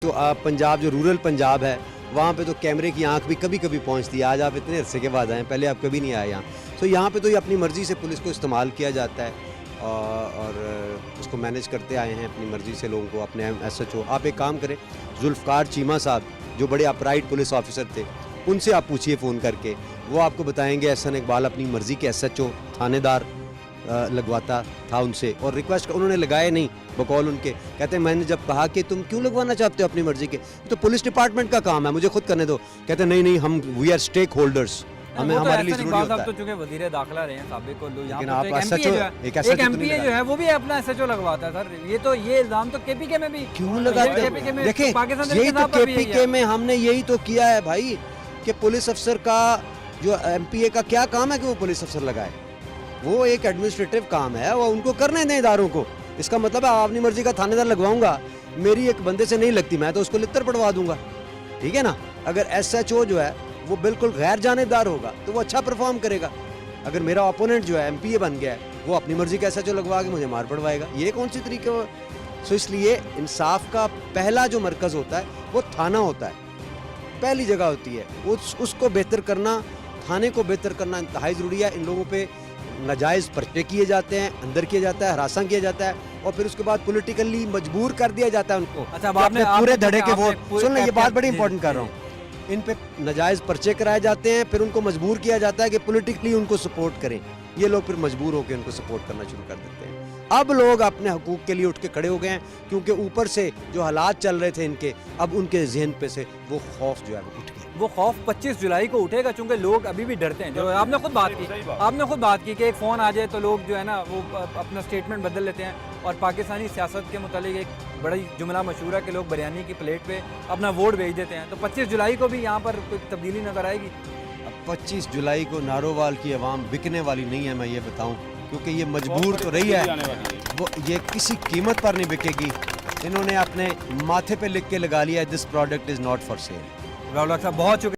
तो पंजाब जो रूरल पंजाब है वहाँ पे तो कैमरे की आंख भी कभी कभी पहुँचती है। आज आप इतने अरसे के बाद आए, पहले आप कभी नहीं आए यहाँ। तो यहाँ पे तो ये अपनी मर्ज़ी से पुलिस को इस्तेमाल किया जाता है और उसको मैनेज करते आए हैं अपनी मर्ज़ी से लोगों को। अपने SHO आप एक काम करें, जुल्फ़कार चीमा साहब जो बड़े अपराइट पुलिस ऑफिसर थे, उनसे आप पूछिए फ़ोन करके, वो आपको बताएंगे एहसन इकबाल अपनी मर्ज़ी के SHO थानेदार लगवाता था उनसे, और रिक्वेस्ट उन्होंने लगाए नहीं बकौल उनके। कहते हैं मैंने जब कहा कि तुम क्यों लगवाना चाहते हो अपनी मर्जी के, तो पुलिस डिपार्टमेंट का काम है, मुझे खुद करने दो। कहते हैं नहीं हम वी आर स्टेक होल्डर्स, हमें हमारे लिए जरूरी होता है। तो चूंकि वज़ीर दाखिला रहे हैं साबिक को, लेकिन आप एक एमपीए जो है वो भी अपना SHO लगवाता है सर। ये इल्जाम तो केपीके में भी क्यों लगाते हैं? देखें यही तो केपीके में हमने यही तो किया है भाई, कि पुलिस अफसर का जो MPA का क्या काम है कि वो पुलिस अफसर लगाए, वो एक एडमिनिस्ट्रेटिव काम है, वो उनको करने दें इदारों को। इसका मतलब है अपनी मर्जी का थानेदार लगवाऊंगा, मेरी एक बंदे से नहीं लगती, मैं तो उसको लित्तर पड़वा दूंगा, ठीक है ना। अगर SHO जो है वो बिल्कुल गैर जानेबदार होगा तो वो अच्छा परफॉर्म करेगा। अगर मेरा ओपोनेंट जो है MPA बन गया है, वो अपनी मर्जी का SHO लगवा के मुझे मार पड़वाएगा, ये कौन सी तरीके हो। सो इसलिए इंसाफ का पहला जो मरकज़ होता है वो थाना होता है, पहली जगह होती है। उसको बेहतर करना, थाने को बेहतर करना इंतहाई ज़रूरी है। इन लोगों पे नाजायज़ पर्चे किए जाते हैं, अंदर किया जाता है, हरासा किया जाता है, और फिर उसके बाद पॉलिटिकली मजबूर कर दिया जाता है उनको। अच्छा, आपने पूरे धड़े के वोट सुन, ये बात बड़ी इंपॉर्टेंट कर रहा हूँ, इन पे नाजायज़ पर्चे कराए जाते हैं, फिर उनको मजबूर किया जाता है कि पॉलिटिकली उनको सपोर्ट करें। ये लोग फिर मजबूर होकर उनको सपोर्ट करना शुरू कर देते हैं। अब लोग अपने हकूक़ के लिए उठ के खड़े हो गए हैं, क्योंकि ऊपर से जो हालात चल रहे थे इनके, अब उनके जहन पे से वो खौफ जो है वो उठ गया। वो खौफ 25 जुलाई को उठेगा, चूंकि लोग अभी भी डरते हैं। जो आपने खुद बात की कि एक फ़ोन आ जाए तो लोग जो है ना वो अपना स्टेटमेंट बदल लेते हैं, और पाकिस्तानी सियासत के मुतालिक एक बड़ा जुमला मशहूर है कि लोग बिरयानी की प्लेट पे अपना वोट भेज देते हैं। तो 25 जुलाई को भी यहाँ पर कोई तब्दीली नजर आएगी। 25 जुलाई को नारोवाल की आवाम बिकने वाली नहीं है, मैं ये बताऊं, क्योंकि ये मजबूर तो रही है, वो ये किसी कीमत पर नहीं बिकेगी। इन्होंने अपने माथे पे लिख के लगा लिया, this product is not for sale. Rahul साहब बहुत शुक्रिया।